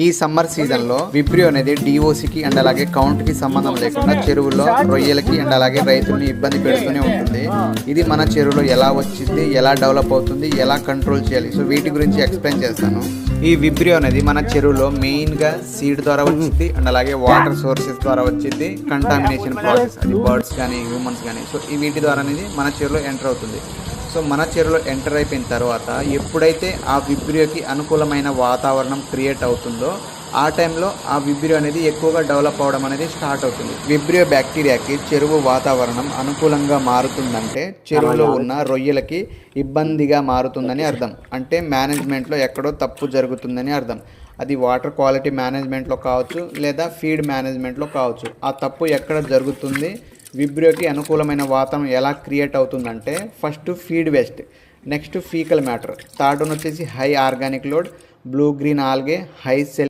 ఈ summer season లో Vibrio అనేది డిఓసికి అండ్ అలాగే కౌంట్ కి సంబంధం లేకుండా చెరువుల్లో రొయ్యలకి అండ్ అలాగే రైతుల్ని ఇబ్బంది పెడుతూనే ఉంటుంది. ఇది మన చెరువులో ఎలా వచ్చింది, ఎలా డెవలప్ అవుతుంది, ఎలా కంట్రోల్ చేయాలి, సో వీటి గురించి ఎక్స్ప్లెయిన్ చేస్తాను. ఈ విబ్రియో అనేది మన చెరువులో మెయిన్ గా సీడ్ ద్వారా వచ్చింది అండ్ అలాగే వాటర్ సోర్సెస్ ద్వారా వచ్చింది. కంటామినేషన్ ప్రాసెస్ అది బర్డ్స్ కానీ హ్యూమన్స్ కానీ, సో ఈ వీటి ద్వారా అనేది మన చెరువులో ఎంటర్ అవుతుంది. సో మన చెరువులో ఎంటర్ అయిపోయిన తర్వాత ఎప్పుడైతే ఆ విబ్రియోకి అనుకూలమైన వాతావరణం క్రియేట్ అవుతుందో ఆ టైంలో ఆ విబ్రియో అనేది ఎక్కువగా డెవలప్ అవ్వడం అనేది స్టార్ట్ అవుతుంది. విబ్రియో బ్యాక్టీరియాకి చెరువు వాతావరణం అనుకూలంగా మారుతుందంటే చెరువులో ఉన్న రొయ్యలకి ఇబ్బందిగా మారుతుందని అర్థం. అంటే మేనేజ్మెంట్లో ఎక్కడో తప్పు జరుగుతుందని అర్థం. అది వాటర్ క్వాలిటీ మేనేజ్మెంట్లో కావచ్చు లేదా ఫీడ్ మేనేజ్మెంట్లో కావచ్చు. ఆ తప్పు ఎక్కడ జరుగుతుంది, విబ్రియోకి అనుకూలమైన వాతావరణం ఎలా క్రియేట్ అవుతుందంటే first feed waste, next fecal matter, third one వచ్చేసి high organic load, blue green algae, high cell